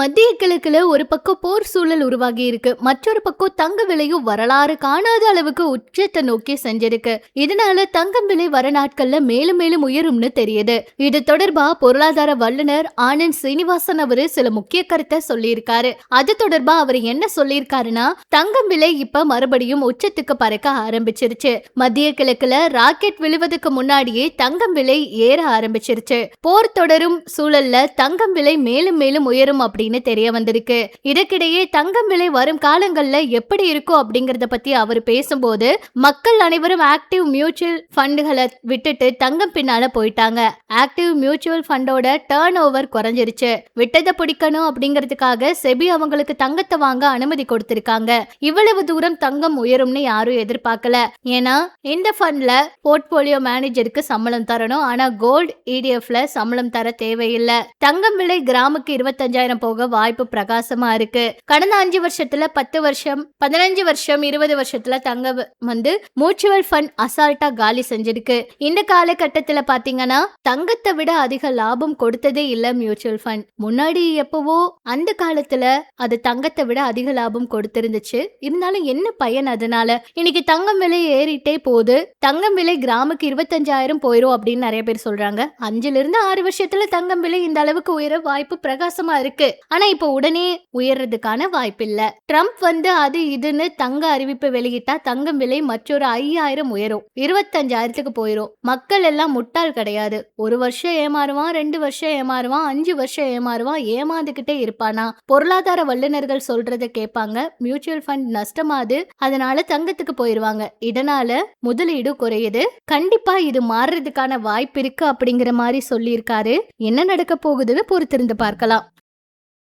மத்திய கிழக்குல ஒரு பக்கம் போர் சூழல் உருவாகி இருக்கு, மற்றொரு பக்கம் தங்க விலையும் வரலாறு காணாத அளவுக்கு உச்சத்தை நோக்கி செஞ்சிருக்கு. இதனால தங்கம் விலை வர நாட்கள்ல மேலும் மேலும் உயரும்னு தெரியுது. இது தொடர்பா பொருளாதார வல்லுநர் ஆனந்த் சீனிவாசன் அவரு சில முக்கிய கருத்தை சொல்லியிருக்காரு. அது தொடர்பா அவர் என்ன சொல்லியிருக்காருன்னா, தங்கம் விலை இப்ப மறுபடியும் உச்சத்துக்கு பறக்க ஆரம்பிச்சிருச்சு. மத்திய கிழக்குல ராக்கெட் விழுவதற்கு முன்னாடியே தங்கம் விலை ஏற ஆரம்பிச்சிருச்சு. போர் தொடரும் சூழல்ல தங்கம் விலை மேலும் மேலும் உயரும் அப்படின்னு தெரிய வந்திருக்கு. இதற்கிடையே தங்கம் விலை வரும் காலங்கள்ல எப்படி இருக்கும் அப்படிங்கறத பத்தி அவர் பேசும்போது, மக்கள் அனைவரும் ஆக்டிவ் மியூச்சுவல் ஃபண்டுகளை விட்டுட்டு தங்கம் பின்னால போயிட்டாங்க. ஆக்டிவ் மியூச்சுவல் ஃபண்டோட டர்ன் ஓவர் குறைஞ்சிருச்சு. விட்டதை பிடிக்கணும் அப்படிங்கிறதுக்காக செபி அவங்களுக்கு தங்கத்தை வாங்க அனுமதி கொடுத்திருக்காங்க. இவ்வளவு தூரம் தங்கம் உயரும்னு யாரும் எதிர்பார்க்கல. ஏன்னா இந்த ஃபண்ட்ல போர்ட்போலியோ மேனேஜருக்கு சம்பளம் தரணும். ஆனா கோல்ட் இடிஎஃப்ல சம்பளம் தர தேவையில்லை. தங்கம் விலை கிராமுக்கு 25,000 போக வாய்ப்பு பிரகாசமா இருக்கு. கடந்த 5 வருஷத்துல 10 வருஷம் 15 வருஷம் 20 வருஷத்துல தங்கம் மியூச்சுவல் ஃபண்ட் அசால்ட்டா காலி செஞ்சிருக்கு. இந்த காலகட்டத்துல பாத்தீங்கன்னா தங்கத்தை விட அதிக லாபம் கொடுத்ததே இல்ல மியூச்சுவல் ஃபண்ட். முன்னாடி எப்பவோ அந்த காலத்துல அது தங்கத்தை விட அதிக லாபம் கொடுத்திருந்துச்சு. இருந்தாலும் என்ன பயன்? அதனால இன்னைக்கு தங்கம் விலை ஏறிட்டே போகுது. தங்கம் விலை கிராமுக்கு 25,000 போயிரும் அப்படின்னு நிறைய பேர் சொல்றாங்க. 5 to 6 வருஷத்துல தங்கம் விலை இந்த அளவுக்கு உயர வாய்ப்பு பிரகாசமா இருக்கு. ஆனா இப்ப உடனே உயர்றதுக்கான வாய்ப்பு இல்ல. ட்ரம்ப் அது இதுன்னு தங்க அறிவிப்பு வெளியிட்டா தங்கம் விலை மற்றொரு 5,000 உயரும், 25,000க்கு போயிரும். மக்கள் எல்லாம் முட்டாள் கிடையாது. 1 வருஷம் ஏமாறுவான், 2 வருஷம் ஏமாறுவான், 5 வருஷம் ஏமாறுவான், ஏமாந்துகிட்டே இருப்பானா? பொருளாதார வல்லுநர்கள் சொல்றத கேட்பாங்க. மியூச்சுவல் ஃபண்ட் நஷ்டமாது, அதனால தங்கத்துக்கு போயிருவாங்க. இதனால முதலீடு குறையுது. கண்டிப்பா இது மாறுறதுக்கான வாய்ப்பு இருக்கு அப்படிங்கிற மாதிரி சொல்லியிருக்காரு. என்ன நடக்க போகுதுன்னு பொறுத்திருந்து பார்க்கலாம்.